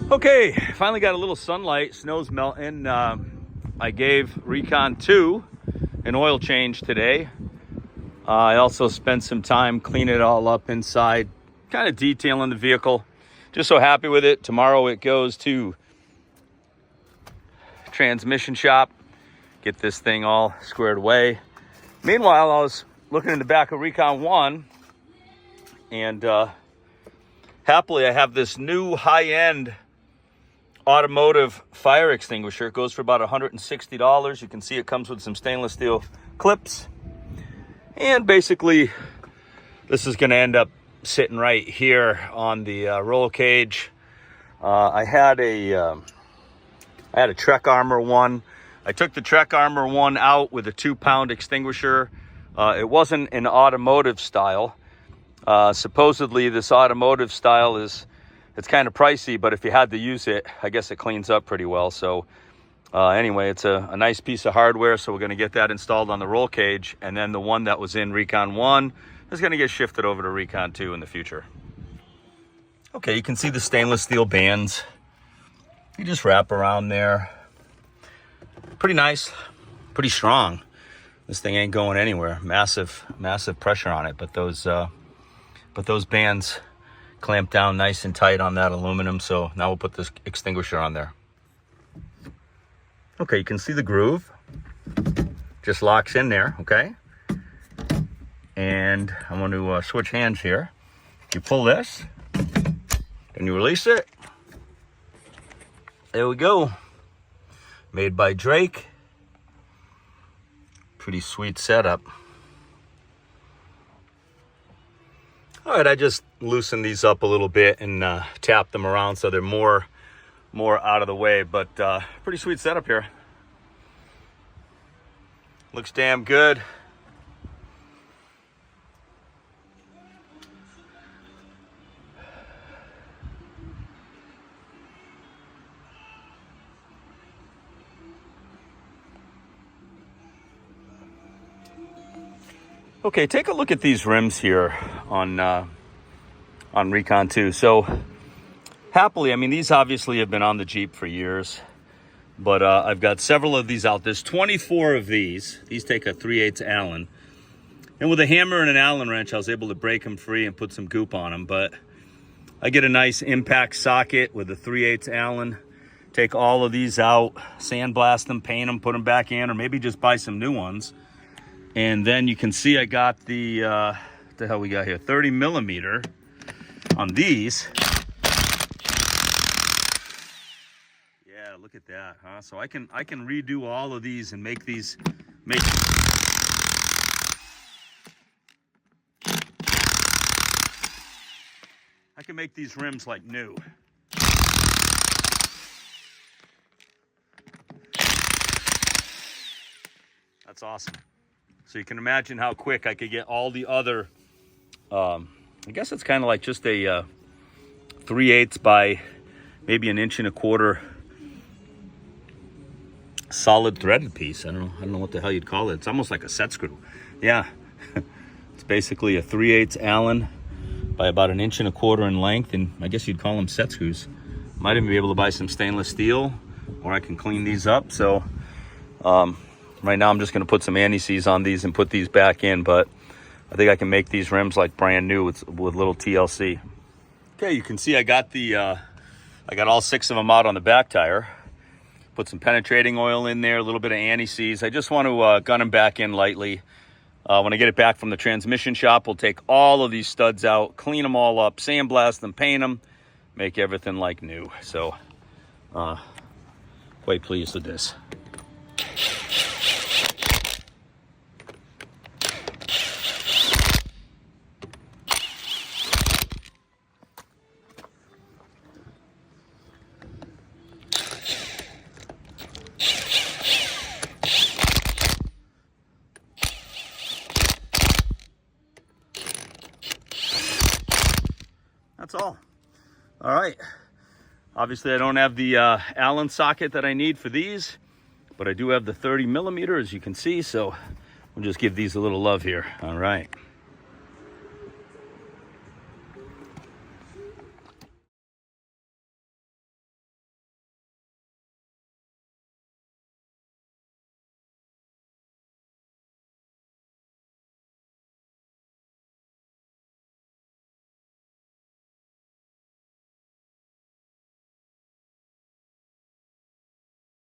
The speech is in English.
Okay, finally got a little sunlight. Snow's melting. I gave Recon-2 an oil change today. I also spent some time cleaning it all up inside, kind of detailing the vehicle. Just so happy with it. Tomorrow it goes to transmission shop, get this thing all squared away. Meanwhile, I was looking in the back of Recon-One, and happily I have this new high-end automotive fire extinguisher. It goes for about $160. You can see it comes with some stainless steel clips, and basically this is going to end up sitting right here on the roll cage. I had a Trek Armor one. I took the Trek Armor one out with a 2-pound extinguisher. It wasn't an automotive style. Supposedly this automotive style it's kind of pricey, but if you had to use it, I guess it cleans up pretty well. So anyway, it's a nice piece of hardware. So we're going to get that installed on the roll cage. And then the one that was in Recon-1 is going to get shifted over to Recon-2 in the future. Okay, you can see the stainless steel bands. You just wrap around there. Pretty nice, pretty strong. This thing ain't going anywhere. Massive pressure on it, but those bands clamp down nice and tight on that aluminum. So now we'll put this extinguisher on there. Okay, you can see the groove just locks in there. Okay, and I'm going to switch hands here. You pull this and you release it. There we go. Made by Drake. Pretty sweet setup. All right, I just loosened these up a little bit and tapped them around so they're more out of the way, but pretty sweet setup here. Looks damn good. Okay, take a look at these rims here on Recon-2. So happily, I mean, these obviously have been on the Jeep for years, but I've got several of these out. There's 24 of these. These take a 3/8 Allen. And with a hammer and an Allen wrench, I was able to break them free and put some goop on them. But I get a nice impact socket with a 3/8 Allen. Take all of these out, sandblast them, paint them, put them back in, or maybe just buy some new ones. And then you can see I got the, what the hell we got here? 30 millimeter on these. Yeah, look at that, huh? So I can redo all of these and make these, I can make these rims like new. That's awesome. So you can imagine how quick I could get all the other, I guess it's kind of like just a 3/8 by maybe 1.25 inch solid threaded piece. I don't know what the hell you'd call it. It's almost like a set screw. Yeah, it's basically a 3/8 Allen by about 1.25 inch in length, and I guess you'd call them set screws. Might even be able to buy some stainless steel, or I can clean these up. So right now I'm just going to put some anti-seize on these and put these back in, but I think I can make these rims like brand new with little TLC. Okay, you can see I got all 6 of them out on the back tire. Put some penetrating oil in there, a little bit of anti-seize. I just want to gun them back in lightly. When I get it back from the transmission shop, we'll take all of these studs out, clean them all up, sandblast them, paint them, make everything like new. So quite pleased with this. That's all. All right. Obviously, I don't have the Allen socket that I need for these, but I do have the 30 millimeter, as you can see. So we'll just give these a little love here. All right.